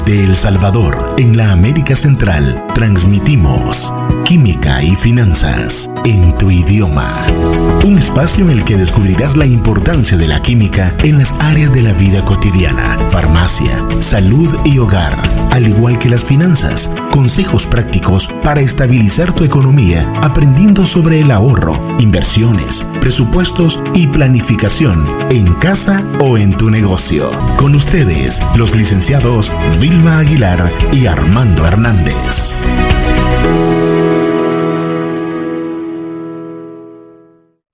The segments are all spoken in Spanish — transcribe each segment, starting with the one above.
Desde El Salvador, en la América Central, transmitimos Química y Finanzas en tu idioma. Un espacio en el que descubrirás la importancia de la química en las áreas de la vida cotidiana, farmacia, salud y hogar, al igual que las finanzas. Consejos prácticos para estabilizar tu economía, aprendiendo sobre el ahorro, inversiones, presupuestos y planificación en casa o en tu negocio. Con ustedes, los licenciados Vilma Aguilar y Armando Hernández.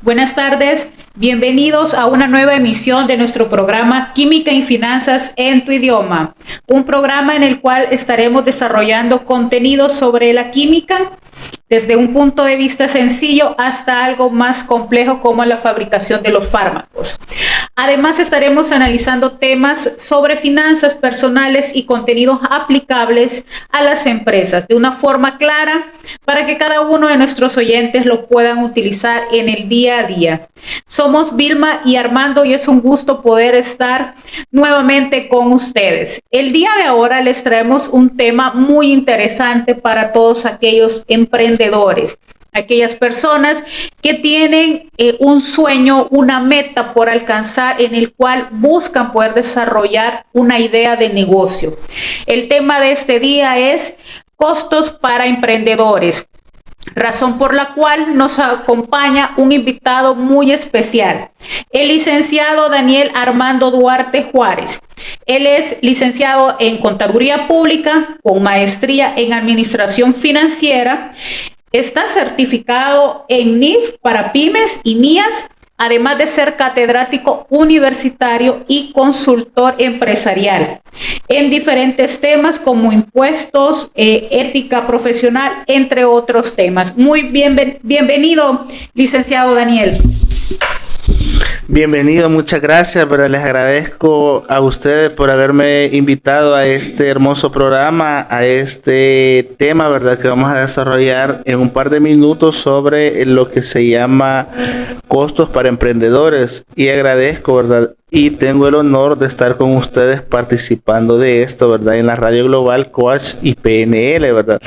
Buenas tardes, bienvenidos a una nueva emisión de nuestro programa Química y Finanzas en tu idioma. Un programa en el cual estaremos desarrollando contenidos sobre la química desde un punto de vista sencillo hasta algo más complejo como la fabricación de los fármacos. Además, estaremos analizando temas sobre finanzas personales y contenidos aplicables a las empresas de una forma clara para que cada uno de nuestros oyentes lo puedan utilizar en el día a día. Somos Vilma y Armando y es un gusto poder estar nuevamente con ustedes. El día de ahora les traemos un tema muy interesante para todos aquellos emprendedores. Aquellas personas que tienen un sueño, una meta por alcanzar en el cual buscan poder desarrollar una idea de negocio. El tema de este día es costos para emprendedores, razón por la cual nos acompaña un invitado muy especial, el licenciado Daniel Armando Duarte Juárez. Él es licenciado en Contaduría Pública con maestría en Administración Financiera. Está certificado en NIF para pymes y NIAS, además de ser catedrático universitario y consultor empresarial en diferentes temas como impuestos, ética profesional, entre otros temas. Muy bienvenido, licenciado Daniel. Bienvenido, muchas gracias, ¿verdad? Les agradezco a ustedes por haberme invitado a este hermoso programa, a este tema, ¿verdad? Que vamos a desarrollar en un par de minutos sobre lo que se llama costos para emprendedores. Y agradezco, ¿verdad? Y tengo el honor de estar con ustedes participando de esto, ¿verdad? En la Radio Global Coach y PNL, ¿verdad?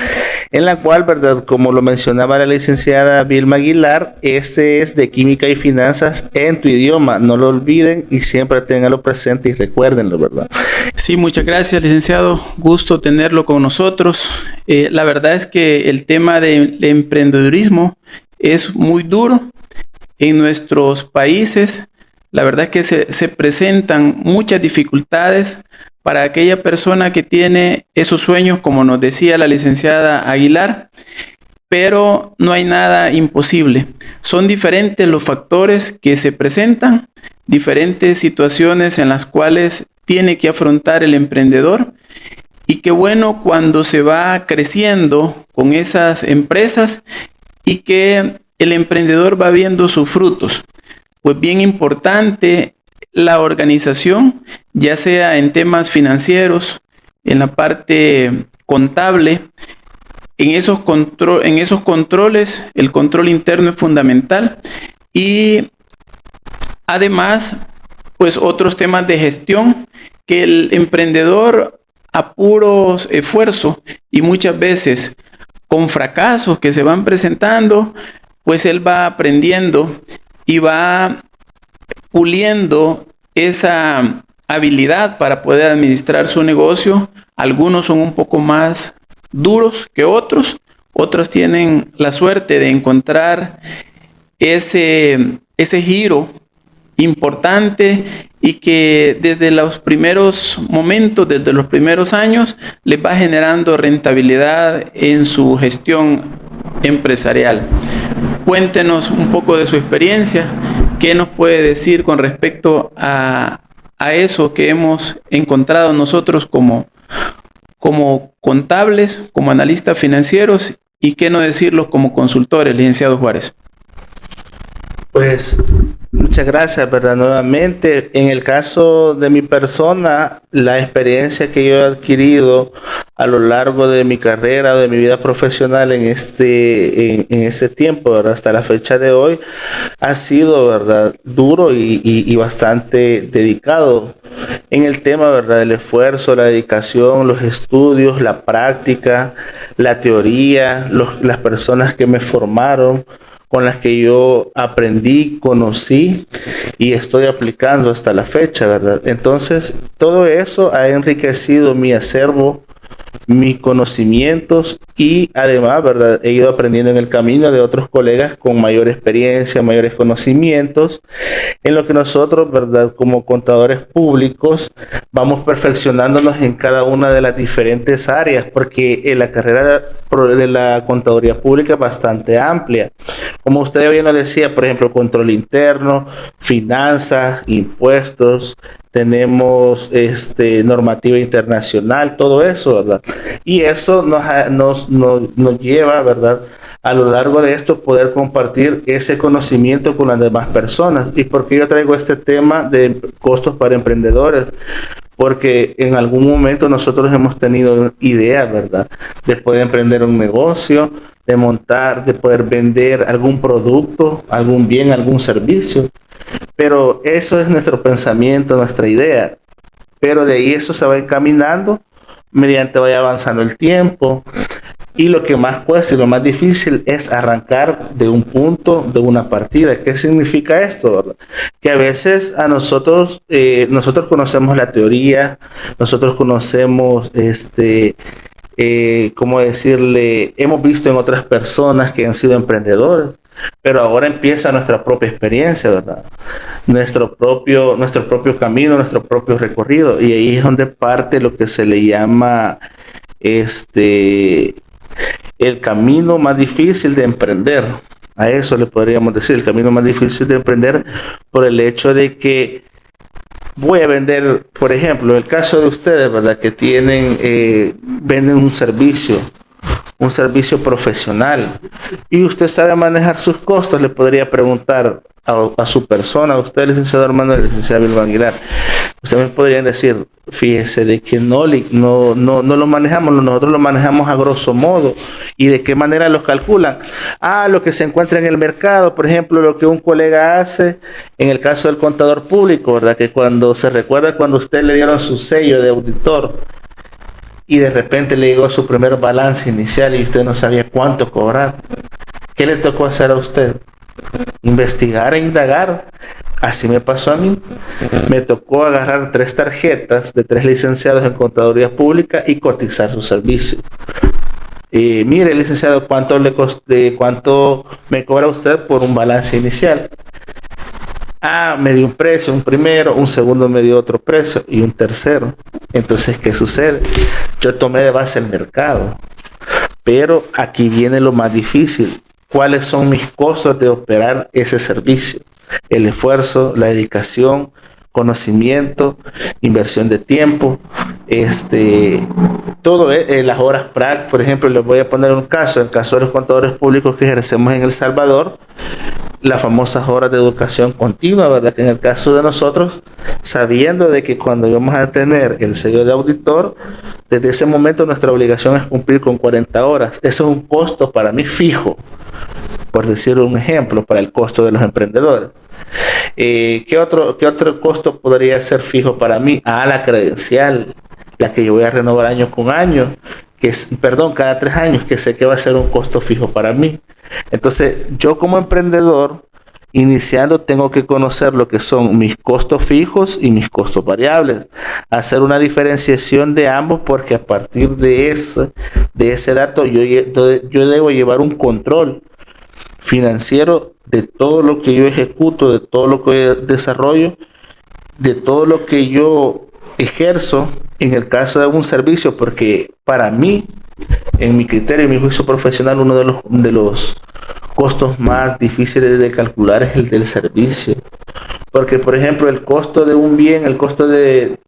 En la cual, ¿verdad? Como lo mencionaba la licenciada Vilma Aguilar, este es de Química y Finanzas en tu idioma. No lo olviden y siempre ténganlo presente y recuérdenlo, ¿verdad? Sí, muchas gracias, licenciado. Gusto tenerlo con nosotros. La verdad es que el tema del emprendedurismo es muy duro en nuestros países. La verdad es que se presentan muchas dificultades para aquella persona que tiene esos sueños, como nos decía la licenciada Aguilar, pero no hay nada imposible. Son diferentes los factores que se presentan, diferentes situaciones en las cuales tiene que afrontar el emprendedor, y qué bueno cuando se va creciendo con esas empresas y que el emprendedor va viendo sus frutos. Pues bien importante la organización, ya sea en temas financieros, en la parte contable, en esos controles, el control interno es fundamental, y además, pues otros temas de gestión que el emprendedor a puros esfuerzo y muchas veces con fracasos que se van presentando, pues él va aprendiendo y va puliendo esa habilidad para poder administrar su negocio. Algunos son un poco más duros que otros tienen la suerte de encontrar ese giro importante y que desde los primeros momentos, desde los primeros años, les va generando rentabilidad en su gestión empresarial. Cuéntenos un poco de su experiencia. ¿Qué nos puede decir con respecto a eso que hemos encontrado nosotros como contables, como analistas financieros, y qué no decirlo como consultores, licenciado Juárez? Pues muchas gracias, ¿verdad? Nuevamente, en el caso de mi persona, la experiencia que yo he adquirido a lo largo de mi carrera, de mi vida profesional en este tiempo, ¿verdad? Hasta la fecha de hoy, ha sido, ¿verdad? Duro y bastante dedicado en el tema, ¿verdad? El esfuerzo, la dedicación, los estudios, la práctica, la teoría, las personas que me formaron, con las que yo aprendí, conocí y estoy aplicando hasta la fecha, ¿verdad? Entonces, todo eso ha enriquecido mi acervo, mis conocimientos y además, ¿verdad? He ido aprendiendo en el camino de otros colegas con mayor experiencia, mayores conocimientos, en lo que nosotros, ¿verdad? Como contadores públicos, vamos perfeccionándonos en cada una de las diferentes áreas, porque en la carrera de la contaduría pública es bastante amplia. Como usted bien lo decía, por ejemplo, control interno, finanzas, impuestos, tenemos normativa internacional, todo eso, ¿verdad? Y eso nos lleva, ¿verdad?, a lo largo de esto poder compartir ese conocimiento con las demás personas. ¿Y por qué yo traigo este tema de costos para emprendedores? Porque en algún momento nosotros hemos tenido ideas, ¿verdad?, de poder emprender un negocio, de montar, de poder vender algún producto, algún bien, algún servicio. Pero eso es nuestro pensamiento, nuestra idea. Pero de ahí eso se va encaminando mediante vaya avanzando el tiempo. Y lo que más cuesta y lo más difícil es arrancar de un punto, de una partida. ¿Qué significa esto, verdad? Que a veces a nosotros conocemos la teoría, nosotros conocemos ¿cómo decirle? Hemos visto en otras personas que han sido emprendedores, pero ahora empieza nuestra propia experiencia, ¿verdad? Nuestro propio camino, nuestro propio recorrido. Y ahí es donde parte lo que se le llama el camino más difícil de emprender. A eso le podríamos decir, el camino más difícil de emprender, por el hecho de que voy a vender, por ejemplo, el caso de ustedes, ¿verdad?, que venden un servicio profesional y usted sabe manejar sus costos. Le podría preguntar a su persona, a usted, licenciado Armando, licenciado Vilma Aguilar, ustedes me podrían decir, fíjese de que no lo manejamos, nosotros lo manejamos a grosso modo. ¿Y de qué manera los calculan? Lo que se encuentra en el mercado, por ejemplo, lo que un colega hace en el caso del contador público, ¿verdad? Que cuando usted le dieron su sello de auditor y de repente le llegó su primer balance inicial y usted no sabía cuánto cobrar, ¿qué le tocó hacer a usted? Investigar e indagar. Así me pasó a mí. Me tocó agarrar 3 tarjetas de 3 licenciados en contaduría pública y cotizar su servicio. Mire, licenciado, ¿cuánto me cobra usted por un balance inicial? Me dio un precio, un primero, un segundo me dio otro precio y un tercero. Entonces, ¿qué sucede? Yo tomé de base el mercado. Pero aquí viene lo más difícil. ¿Cuáles son mis costos de operar ese servicio? El esfuerzo, la dedicación, conocimiento, inversión de tiempo, todo las horas prácticas. Por ejemplo, les voy a poner un caso, el caso de los contadores públicos que ejercemos en El Salvador, las famosas horas de educación continua, ¿verdad? Que en el caso de nosotros, sabiendo de que cuando íbamos a tener el sello de auditor, desde ese momento nuestra obligación es cumplir con 40 horas. Eso es un costo para mí fijo, por decir un ejemplo, para el costo de los emprendedores. ¿Qué otro costo podría ser fijo para mí? La credencial, la que yo voy a renovar año con año, cada 3 años, que sé que va a ser un costo fijo para mí. Entonces, yo como emprendedor, iniciando, tengo que conocer lo que son mis costos fijos y mis costos variables. Hacer una diferenciación de ambos, porque a partir de ese dato yo debo llevar un control financiero de todo lo que yo ejecuto, de todo lo que yo desarrollo, de todo lo que yo ejerzo en el caso de un servicio, porque para mí, en mi criterio, en mi juicio profesional, uno de los costos más difíciles de calcular es el del servicio. Porque, por ejemplo, el costo de un bien, el costo del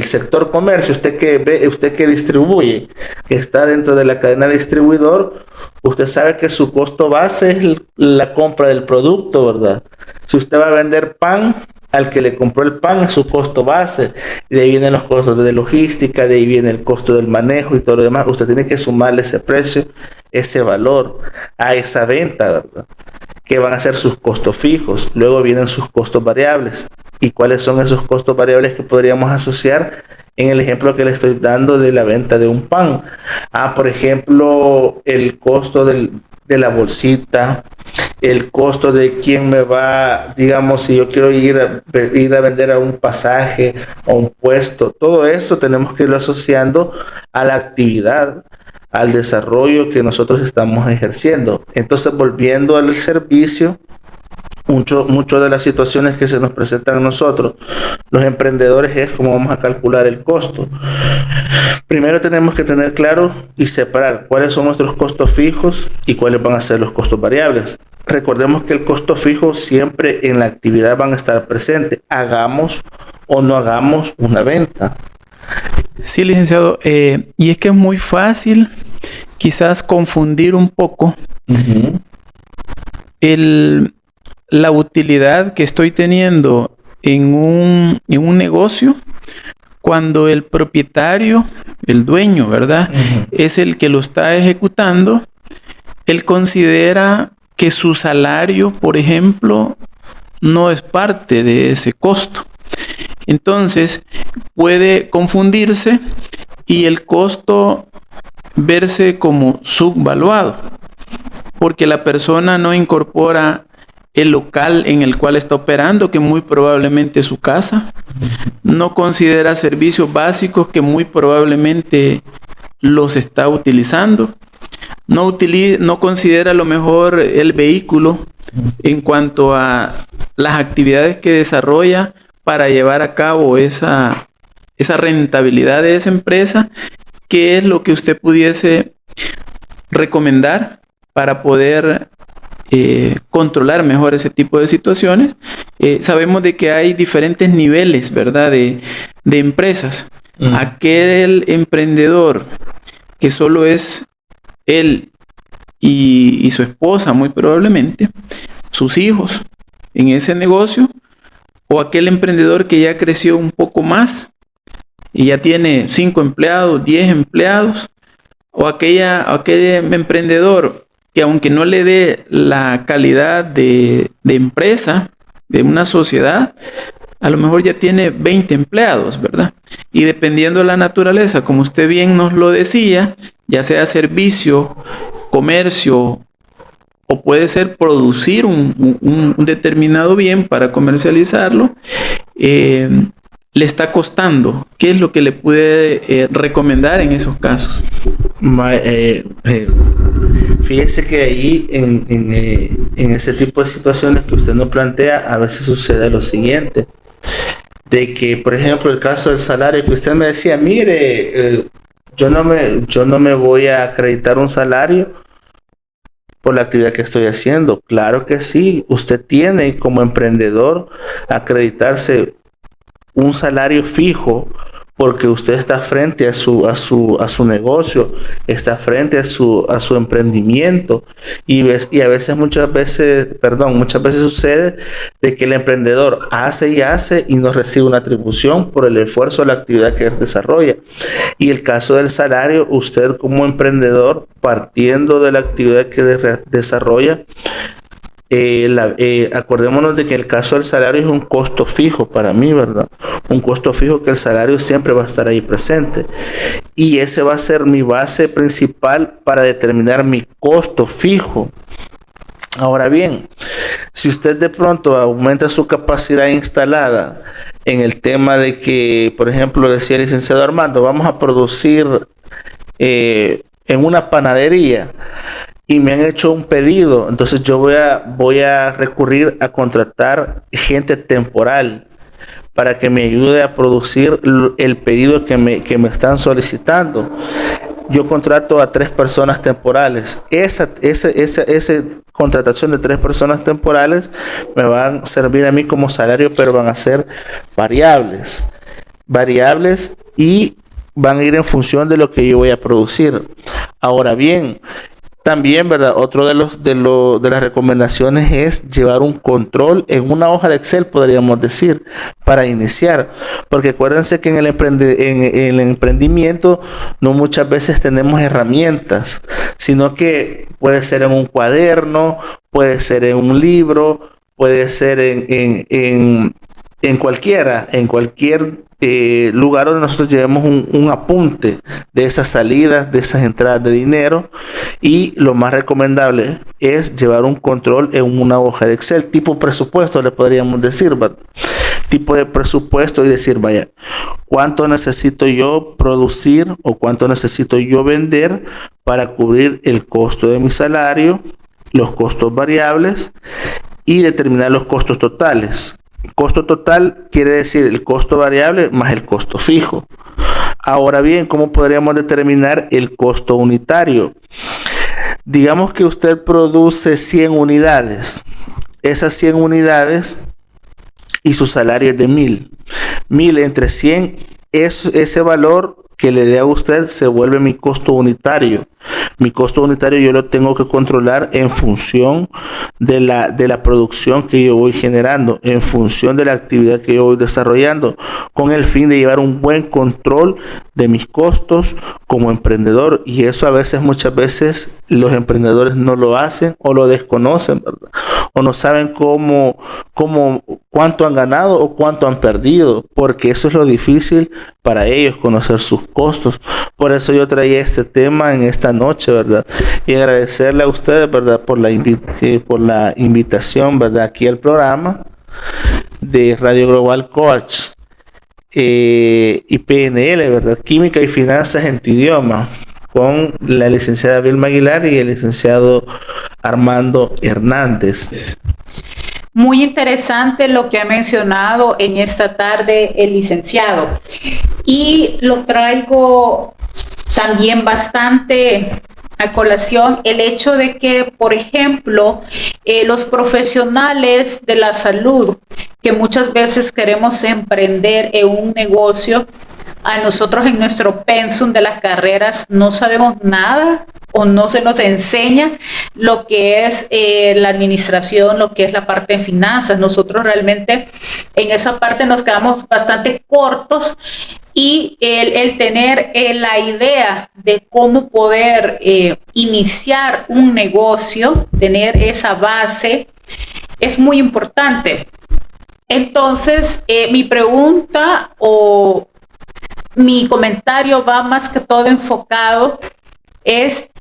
sector comercio, usted que distribuye, que está dentro de la cadena de distribuidor, usted sabe que su costo base es la compra del producto, ¿verdad? Si usted va a vender pan, al que le compró el pan es su costo base. Y de ahí vienen los costos de logística, de ahí viene el costo del manejo y todo lo demás. Usted tiene que sumarle ese precio, ese valor a esa venta, ¿verdad? Que van a ser sus costos fijos. Luego vienen sus costos variables. ¿Y cuáles son esos costos variables que podríamos asociar en el ejemplo que le estoy dando de la venta de un pan? Por ejemplo, el costo de la bolsita, el costo de quién me va, digamos, si yo quiero ir a vender a un pasaje, a un puesto, todo eso tenemos que irlo asociando a la actividad, al desarrollo que nosotros estamos ejerciendo. Entonces, volviendo al servicio, mucho de las situaciones que se nos presentan a nosotros, los emprendedores, es cómo vamos a calcular el costo. Primero tenemos que tener claro y separar cuáles son nuestros costos fijos y cuáles van a ser los costos variables. Recordemos que el costo fijo siempre en la actividad van a estar presentes, hagamos o no hagamos una venta. Sí, licenciado, y es que es muy fácil quizás confundir un poco la utilidad que estoy teniendo en un negocio cuando el propietario, el dueño, ¿verdad? Es el que lo está ejecutando. Él considera que su salario, por ejemplo, no es parte de ese costo. Entonces, puede confundirse y el costo verse como subvaluado, porque la persona no incorpora el local en el cual está operando, que muy probablemente es su casa, no considera servicios básicos que muy probablemente los está utilizando, no considera a lo mejor el vehículo en cuanto a las actividades que desarrolla para llevar a cabo esa rentabilidad de esa empresa. ¿Qué es lo que usted pudiese recomendar para poder controlar mejor ese tipo de situaciones? Sabemos de que hay diferentes niveles, ¿verdad?, de empresas. Aquel emprendedor que solo es él y su esposa, muy probablemente, sus hijos en ese negocio, o aquel emprendedor que ya creció un poco más y ya tiene 5 empleados, 10 empleados, o aquel emprendedor que aunque no le dé la calidad de empresa, de una sociedad, a lo mejor ya tiene 20 empleados, ¿verdad? Y dependiendo de la naturaleza, como usted bien nos lo decía, ya sea servicio, comercio, o puede ser producir un determinado bien para comercializarlo, le está costando. ¿Qué es lo que le puede recomendar en esos casos? Fíjese que ahí en ese tipo de situaciones que usted nos plantea, a veces sucede lo siguiente, de que, por ejemplo, el caso del salario que usted me decía, mire, yo no me voy a acreditar un salario por la actividad que estoy haciendo. Claro que sí, usted tiene como emprendedor acreditarse un salario fijo porque usted está frente a su negocio, está frente a su emprendimiento y muchas veces sucede de que el emprendedor hace y no recibe una atribución por el esfuerzo de la actividad que él desarrolla. Y el caso del salario, usted como emprendedor, partiendo de la actividad que desarrolla, acordémonos de que el caso del salario es un costo fijo para mí, ¿verdad? Un costo fijo que el salario siempre va a estar ahí presente. Y ese va a ser mi base principal para determinar mi costo fijo. Ahora bien, si usted de pronto aumenta su capacidad instalada en el tema de que, por ejemplo, decía el licenciado Armando, vamos a producir en una panadería, y me han hecho un pedido, entonces yo voy a recurrir a contratar gente temporal para que me ayude a producir el pedido que me están solicitando. Yo contrato a 3 personas temporales. Esa contratación de 3 personas temporales me van a servir a mí como salario, pero van a ser variables y van a ir en función de lo que yo voy a producir. Ahora bien, También, ¿verdad? Otro de las recomendaciones es llevar un control en una hoja de Excel, podríamos decir, para iniciar. Porque acuérdense que en el emprendimiento no muchas veces tenemos herramientas, sino que puede ser en un cuaderno, puede ser en un libro, puede ser en cualquier lugar donde nosotros llevemos un apunte de esas salidas, de esas entradas de dinero, y lo más recomendable es llevar un control en una hoja de Excel, tipo presupuesto, le podríamos decir, ¿verdad? Tipo de presupuesto, y decir, vaya, ¿cuánto necesito yo producir o cuánto necesito yo vender para cubrir el costo de mi salario, los costos variables y determinar los costos totales? Costo total quiere decir el costo variable más el costo fijo. Ahora bien, ¿cómo podríamos determinar el costo unitario? Digamos que usted produce 100 unidades. Esas 100 unidades y su salario es de 1000. 1000 entre 100, ese valor que le dé a usted se vuelve mi costo unitario. Mi costo unitario yo lo tengo que controlar en función de la producción que yo voy generando, en función de la actividad que yo voy desarrollando, con el fin de llevar un buen control de mis costos como emprendedor. Y eso muchas veces los emprendedores no lo hacen o lo desconocen, ¿verdad? O no saben cuánto han ganado o cuánto han perdido, porque eso es lo difícil para ellos, conocer sus costos. Por eso yo traía este tema en esta noche, ¿verdad? Y agradecerle a ustedes, ¿verdad? Por la invitación, ¿verdad? Aquí al programa de Radio Global Coach y PNL, ¿verdad? Química y Finanzas en tu Idioma, con la licenciada Vilma Aguilar y el licenciado Armando Hernández. Muy interesante lo que ha mencionado en esta tarde el licenciado. Y lo traigo también bastante a colación el hecho de que, por ejemplo, los profesionales de la salud, que muchas veces queremos emprender en un negocio, a nosotros en nuestro pensum de las carreras no sabemos nada o no se nos enseña lo que es la administración, lo que es la parte de finanzas. Nosotros realmente en esa parte nos quedamos bastante cortos, y el tener la idea de cómo poder iniciar un negocio, tener esa base, es muy importante. Entonces, mi pregunta o mi comentario va más que todo enfocado es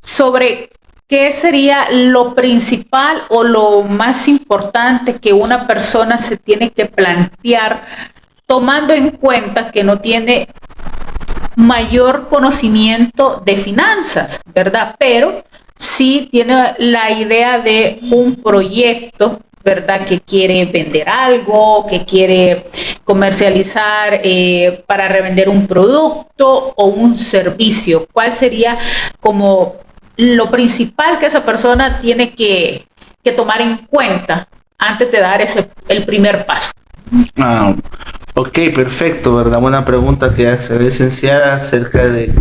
sobre qué sería lo principal o lo más importante que una persona se tiene que plantear, tomando en cuenta que no tiene mayor conocimiento de finanzas, ¿verdad? Pero sí tiene la idea de un proyecto, ¿verdad? Que quiere vender algo, que quiere comercializar para revender un producto o un servicio. ¿Cuál sería como lo principal que esa persona tiene que tomar en cuenta antes de dar el primer paso? Ok, perfecto, ¿verdad? Una pregunta que hace la licenciada acerca de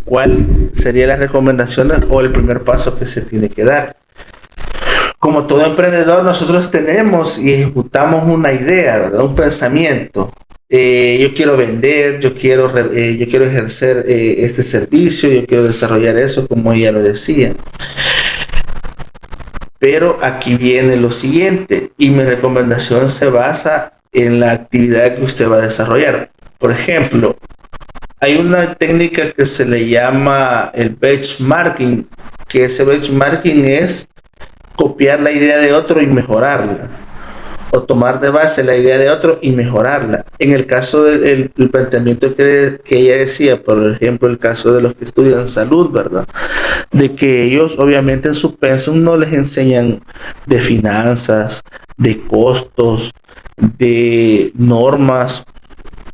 cuál sería las recomendaciones o el primer paso que se tiene que dar. Como todo emprendedor, nosotros tenemos y ejecutamos una idea, ¿verdad? Un pensamiento. Yo quiero vender, yo quiero ejercer este servicio, yo quiero desarrollar eso, como ella lo decía. Pero aquí viene lo siguiente, y mi recomendación se basa en la actividad que usted va a desarrollar. Por ejemplo, hay una técnica que se le llama el benchmarking, que ese benchmarking es copiar la idea de otro y mejorarla, o tomar de base la idea de otro y mejorarla. En el caso del planteamiento que ella decía, por ejemplo, el caso de los que estudian salud, ¿verdad? De que ellos obviamente en su pensum no les enseñan de finanzas, de costos, de normas,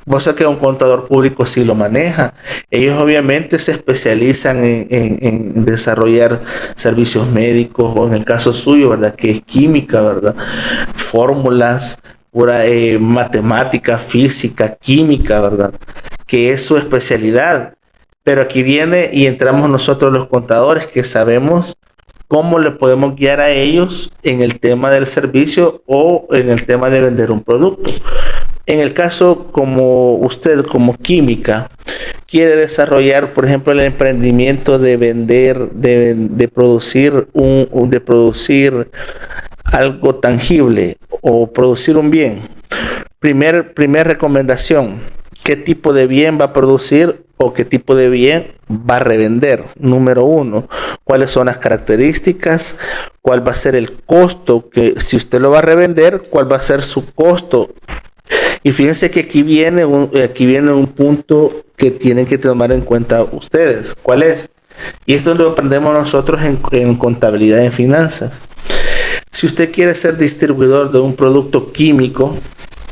cosa que un contador público sí lo maneja. Ellos obviamente se especializan en desarrollar servicios médicos, o en el caso suyo, ¿verdad? Que es química, ¿verdad? Fórmulas, pura matemática, física, química, ¿verdad? Que es su especialidad. Pero aquí viene y entramos nosotros los contadores que sabemos cómo le podemos guiar a ellos en el tema del servicio o en el tema de vender un producto. En el caso como usted, como química, quiere desarrollar, por ejemplo, el emprendimiento de vender, de producir algo tangible o producir un bien. Primer recomendación, ¿qué tipo de bien va a producir o qué tipo de bien va a revender? Número 1, ¿cuáles son las características? ¿Cuál va a ser el costo? Que si usted lo va a revender, ¿cuál va a ser su costo? Y fíjense que aquí viene un punto que tienen que tomar en cuenta ustedes. ¿Cuál es? Y esto lo aprendemos nosotros en contabilidad y finanzas. Si usted quiere ser distribuidor de un producto químico,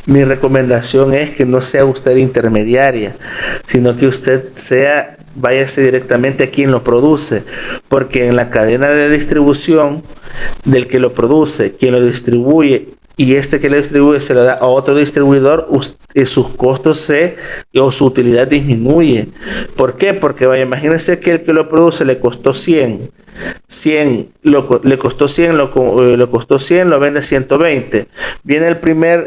mi recomendación es que no sea usted intermediaria, sino que usted váyase directamente a quien lo produce, porque en la cadena de distribución del que lo produce, quien lo distribuye, y que lo distribuye se lo da a otro distribuidor, sus costos o su utilidad disminuye. ¿Por qué? Porque imagínense que el que lo produce le costó 100. Le costó 100, lo vende a 120. Viene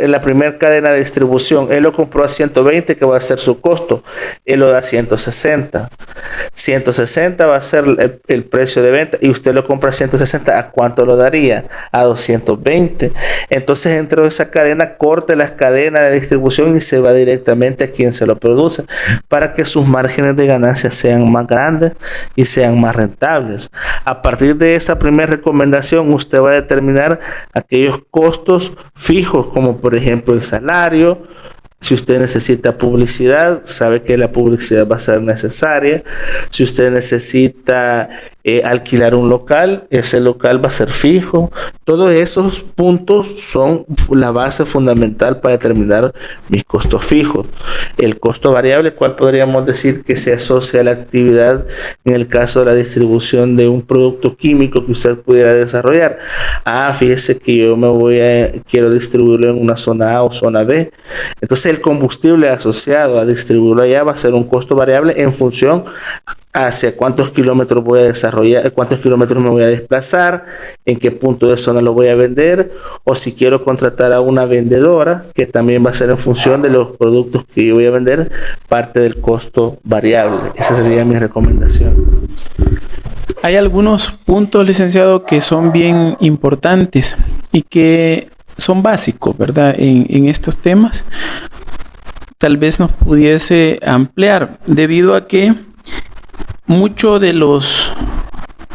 la primera cadena de distribución, él lo compró a 120, que va a ser su costo, él lo da a 160. 160 va a ser el precio de venta y usted lo compra a 160, ¿a cuánto lo daría? A 220. Entonces, dentro de esa cadena, corte las cadenas de distribución y se va directamente a quien se lo produce para que sus márgenes de ganancia sean más grandes y sean más rentables. A partir de esa primera recomendación, usted va a determinar aquellos costos fijos, como por ejemplo el salario. Si usted necesita publicidad, sabe que la publicidad va a ser necesaria. Si usted necesita alquilar un local, ese local va a ser fijo. Todos esos puntos son la base fundamental para determinar mis costos fijos. El costo variable, ¿cuál podríamos decir que se asocia a la actividad en el caso de la distribución de un producto químico que usted pudiera desarrollar? Fíjese que yo quiero distribuirlo en una zona A o zona B. Entonces el combustible asociado a distribuirlo allá va a ser un costo variable en función hacia cuántos kilómetros voy a desarrollar, cuántos kilómetros me voy a desplazar, en qué punto de zona lo voy a vender, o si quiero contratar a una vendedora, que también va a ser en función de los productos que yo voy a vender, parte del costo variable. Esa sería mi recomendación. Hay algunos puntos, licenciado, que son bien importantes y que son básicos, ¿verdad? En estos temas. Tal vez nos pudiese ampliar, debido a que muchos de los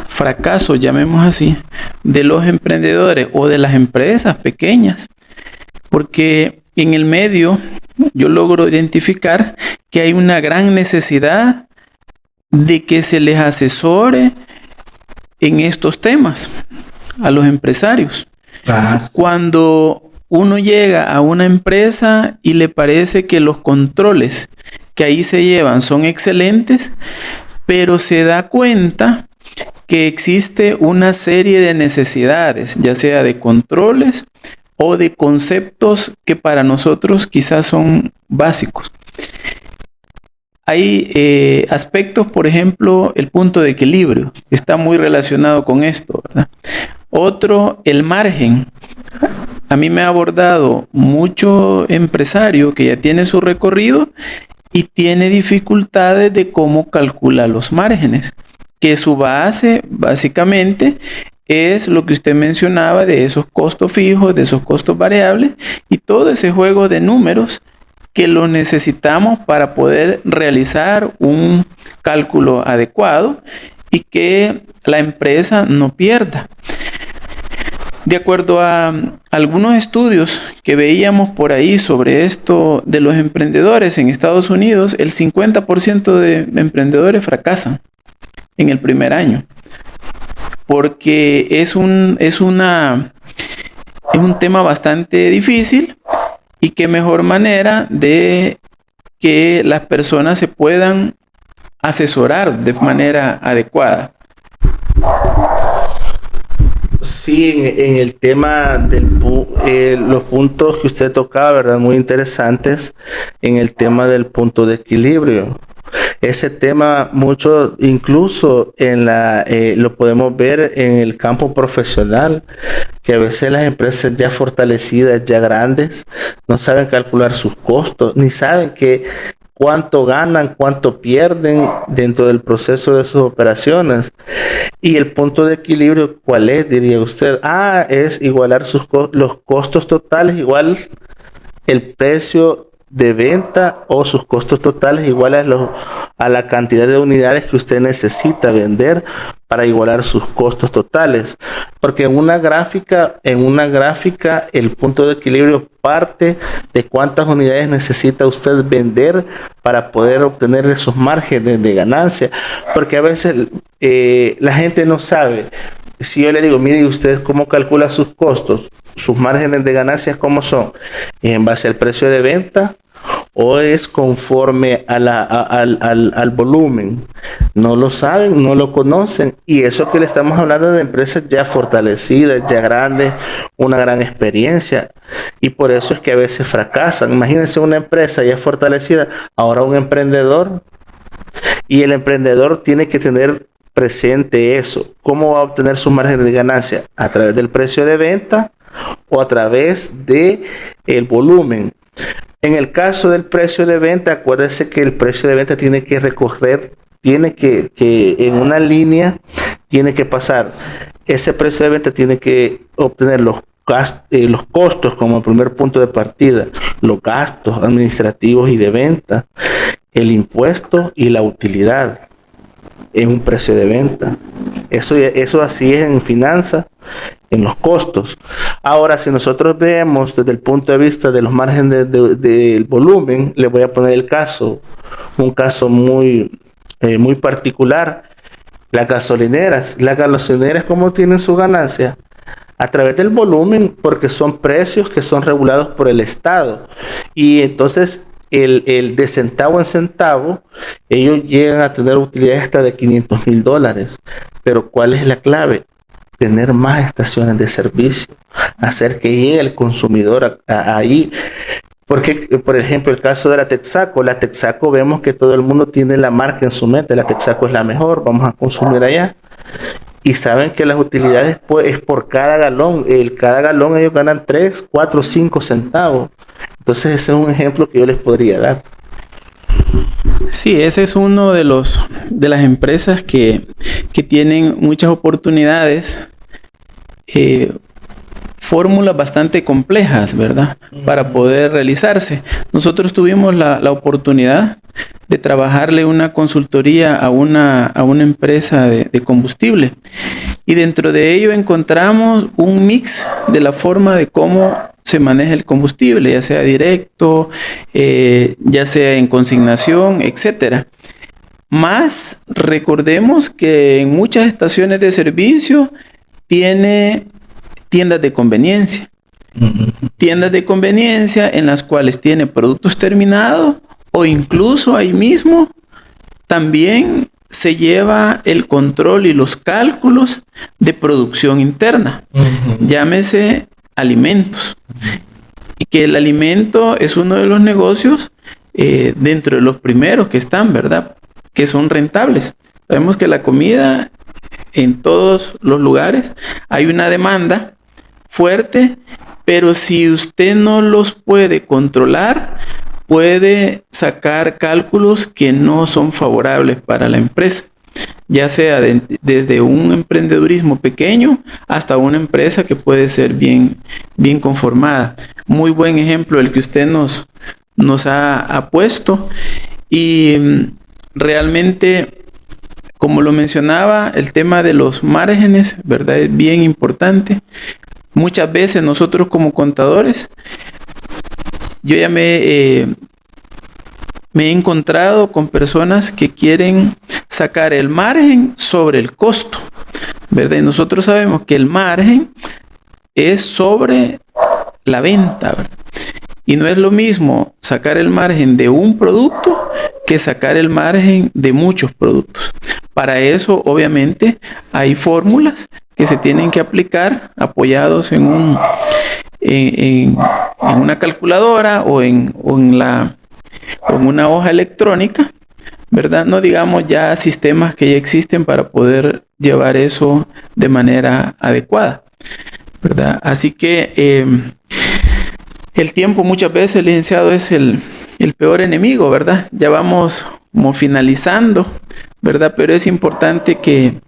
fracasos, llamemos así, de los emprendedores o de las empresas pequeñas, porque en el medio yo logro identificar que hay una gran necesidad de que se les asesore en estos temas a los empresarios. Cuando uno llega a una empresa y le parece que los controles que ahí se llevan son excelentes, pero se da cuenta que existe una serie de necesidades, ya sea de controles o de conceptos que para nosotros quizás son básicos. Hay aspectos, por ejemplo, el punto de equilibrio, está muy relacionado con esto, ¿verdad? Otro, el margen. A mí me ha abordado mucho empresario que ya tiene su recorrido y tiene dificultades de cómo calcula los márgenes, que su base básicamente es lo que usted mencionaba de esos costos fijos, de esos costos variables y todo ese juego de números que lo necesitamos para poder realizar un cálculo adecuado y que la empresa no pierda. De acuerdo a algunos estudios que veíamos por ahí sobre esto de los emprendedores en Estados Unidos, el 50% de emprendedores fracasan en el primer año, porque es un tema bastante difícil y qué mejor manera de que las personas se puedan asesorar de manera adecuada. Sí, en el tema los puntos que usted tocaba, ¿verdad? Muy interesantes en el tema del punto de equilibrio. ese tema mucho, incluso lo podemos ver en el campo profesional, que a veces las empresas ya fortalecidas, ya grandes, no saben calcular sus costos, ni saben cuánto ganan, cuánto pierden dentro del proceso de sus operaciones. Y el punto de equilibrio, ¿cuál es, diría usted? Es igualar los costos totales igual el precio de venta, o sus costos totales iguales a la cantidad de unidades que usted necesita vender para igualar sus costos totales. Porque en una gráfica el punto de equilibrio parte de cuántas unidades necesita usted vender para poder obtener esos márgenes de ganancia. Porque a veces la gente no sabe. Si yo le digo, mire, ¿usted cómo calcula sus costos? Sus márgenes de ganancias, ¿cómo son? ¿Es en base al precio de venta o es conforme al volumen? No lo saben, no lo conocen. Y eso que le estamos hablando de empresas ya fortalecidas, ya grandes, una gran experiencia. Y por eso es que a veces fracasan. Imagínense una empresa ya fortalecida, ahora un emprendedor. Y el emprendedor tiene que tener presente eso. ¿Cómo va a obtener sus márgenes de ganancia? ¿A través del precio de venta o a través de el volumen? En el caso del precio de venta, acuérdese que el precio de venta tiene que recorrer, tiene que en una línea, tiene que pasar. Ese precio de venta tiene que obtener los costos como primer punto de partida, los gastos administrativos y de venta, el impuesto y la utilidad en un precio de venta. Eso así es en finanzas, en los costos. Ahora, si nosotros vemos desde el punto de vista de los márgenes del volumen, le voy a poner un caso muy particular. Las gasolineras, ¿cómo tienen su ganancia? A través del volumen, porque son precios que son regulados por el Estado. Y entonces el de centavo en centavo, ellos llegan a tener utilidades hasta de $500,000. Pero ¿cuál es la clave? Tener más estaciones de servicio, hacer que llegue el consumidor ahí. Porque, por ejemplo, el caso de la Texaco vemos que todo el mundo tiene la marca en su mente, la Texaco es la mejor, vamos a consumir allá. Y saben que las utilidades es por cada galón. Cada galón ellos ganan 3, 4, 5 centavos. Entonces ese es un ejemplo que yo les podría dar. Sí, ese es uno de las empresas que tienen muchas oportunidades, fórmulas bastante complejas, ¿verdad? Para poder realizarse. Nosotros tuvimos la oportunidad de trabajarle una consultoría a una empresa de combustible, y dentro de ello encontramos un mix de la forma de cómo se maneja el combustible, ya sea directo, ya sea en consignación, etcétera. Más recordemos que en muchas estaciones de servicio tiene tiendas de conveniencia. Tiendas de conveniencia en las cuales tiene productos terminados, o incluso ahí mismo también se lleva el control y los cálculos de producción interna. Llámese alimentos. Y que el alimento es uno de los negocios dentro de los primeros que están, ¿verdad? Que son rentables. Sabemos que la comida en todos los lugares hay una demanda fuerte, pero si usted no los puede controlar, puede sacar cálculos que no son favorables para la empresa, ya sea desde un emprendedurismo pequeño hasta una empresa que puede ser bien conformada. Muy buen ejemplo el que usted nos ha puesto, y realmente, como lo mencionaba, el tema de los márgenes, ¿verdad? Es bien importante. Muchas veces nosotros como contadores, yo ya me he encontrado con personas que quieren sacar el margen sobre el costo, ¿verdad? Y nosotros sabemos que el margen es sobre la venta, ¿verdad? Y no es lo mismo sacar el margen de un producto que sacar el margen de muchos productos. Para eso, obviamente, hay fórmulas que se tienen que aplicar apoyados en una calculadora o en una hoja electrónica, ¿verdad? No digamos ya sistemas que ya existen para poder llevar eso de manera adecuada, ¿verdad? Así que el tiempo muchas veces, licenciado, es el peor enemigo, ¿verdad? Ya vamos como finalizando, ¿verdad? Pero es importante que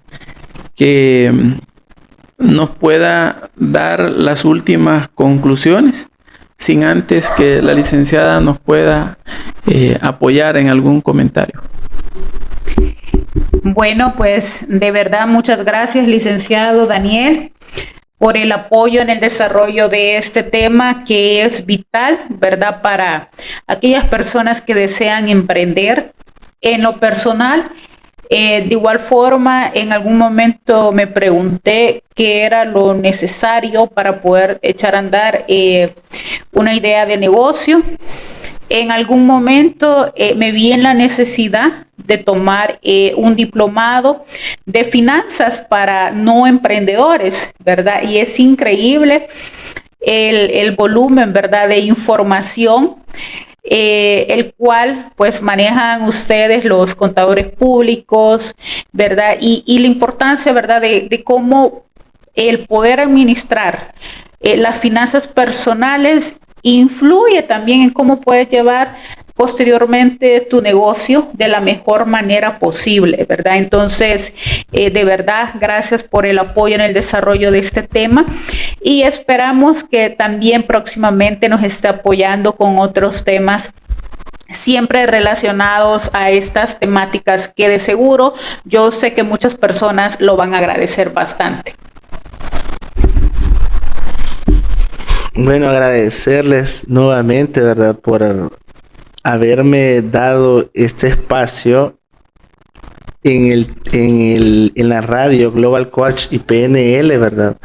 nos pueda dar las últimas conclusiones sin antes que la licenciada nos pueda apoyar en algún comentario. Bueno, pues de verdad muchas gracias, licenciado Daniel, por el apoyo en el desarrollo de este tema que es vital, ¿verdad? Para aquellas personas que desean emprender. En lo personal, de igual forma, en algún momento me pregunté qué era lo necesario para poder echar a andar una idea de negocio. En algún momento me vi en la necesidad de tomar un diplomado de finanzas para no emprendedores, ¿verdad? Y es increíble el volumen, ¿verdad?, de información, el cual pues manejan ustedes los contadores públicos, ¿verdad? Y la importancia, ¿verdad?, de cómo el poder administrar las finanzas personales influye también en cómo puedes llevar posteriormente tu negocio de la mejor manera posible, ¿verdad? Entonces, de verdad, gracias por el apoyo en el desarrollo de este tema y esperamos que también próximamente nos esté apoyando con otros temas siempre relacionados a estas temáticas que de seguro yo sé que muchas personas lo van a agradecer bastante. Bueno, agradecerles nuevamente, ¿verdad?, por haberme dado este espacio en la radio Global Coach y PNL, ¿verdad?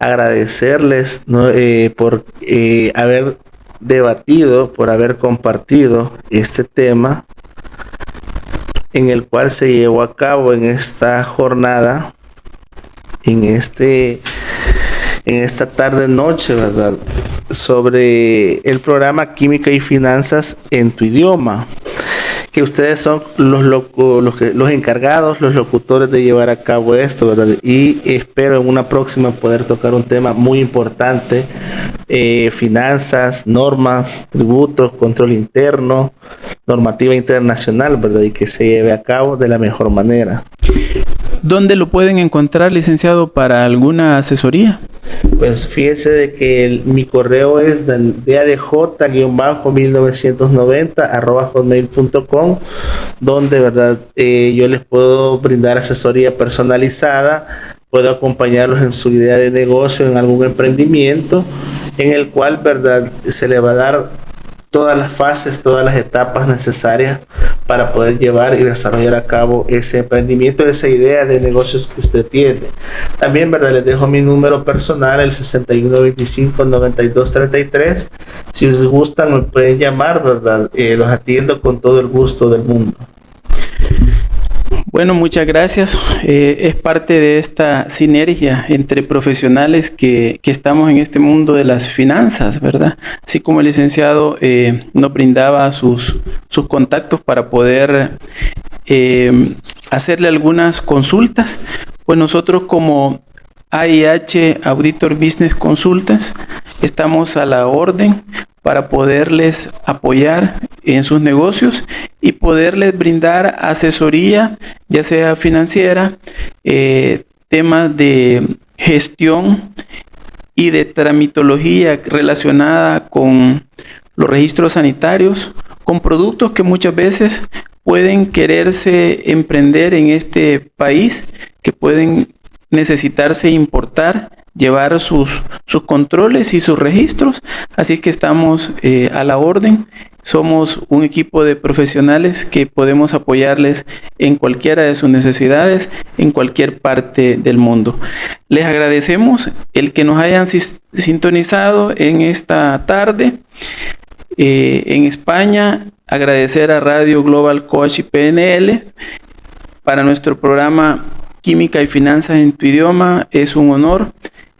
Agradecerles, ¿no?, por haber debatido, por haber compartido este tema en el cual se llevó a cabo en esta jornada, en esta tarde-noche, ¿verdad?, sobre el programa Química y Finanzas en tu idioma, que ustedes son los encargados, los locutores de llevar a cabo esto, ¿verdad? Y espero en una próxima poder tocar un tema muy importante, finanzas, normas, tributos, control interno, normativa internacional, ¿verdad? Y que se lleve a cabo de la mejor manera. ¿Dónde lo pueden encontrar, licenciado, para alguna asesoría? Pues fíjense de que mi correo es dadj-1990 @hotmail.com, donde, verdad, yo les puedo brindar asesoría personalizada, puedo acompañarlos en su idea de negocio, en algún emprendimiento, en el cual, verdad, se le va a dar todas las fases, todas las etapas necesarias para poder llevar y desarrollar a cabo ese emprendimiento, esa idea de negocios que usted tiene. También, ¿verdad?, les dejo mi número personal, el 6125-9233. Si les gustan, me pueden llamar, ¿verdad? Los atiendo con todo el gusto del mundo. Bueno, muchas gracias. Es parte de esta sinergia entre profesionales que estamos en este mundo de las finanzas, ¿verdad? Así como el licenciado nos brindaba sus contactos para poder hacerle algunas consultas, pues nosotros como AIH Auditor Business Consultants estamos a la orden para poderles apoyar en sus negocios y poderles brindar asesoría, ya sea financiera, temas de gestión y de tramitología relacionada con los registros sanitarios, con productos que muchas veces pueden quererse emprender en este país, que pueden necesitarse importar, llevar sus controles y sus registros. Así que estamos a la orden. Somos un equipo de profesionales que podemos apoyarles en cualquiera de sus necesidades, en cualquier parte del mundo. Les agradecemos el que nos hayan sintonizado en esta tarde. En España, agradecer a Radio Global Coach y PNL. Para nuestro programa Química y Finanzas en tu idioma, es un honor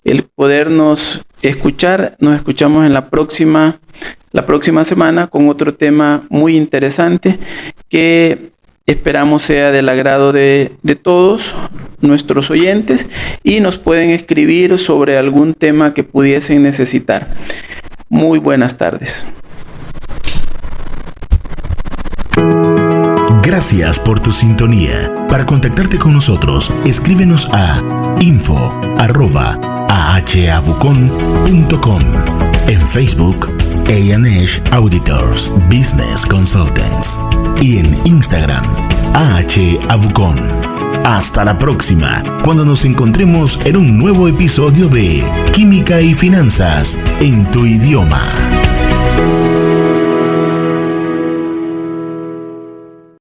el podernos escuchar. Nos escuchamos en la próxima semana con otro tema muy interesante que Esperamos sea del agrado de todos nuestros oyentes y nos pueden escribir sobre algún tema que pudiesen necesitar. Muy buenas tardes. Gracias por tu sintonía. Para contactarte con nosotros, escríbenos a info@ahavucon.com. En Facebook, A&H Auditors Business Consultants. Y en Instagram, AHAvucon. Hasta la próxima, cuando nos encontremos en un nuevo episodio de Química y Finanzas en tu idioma.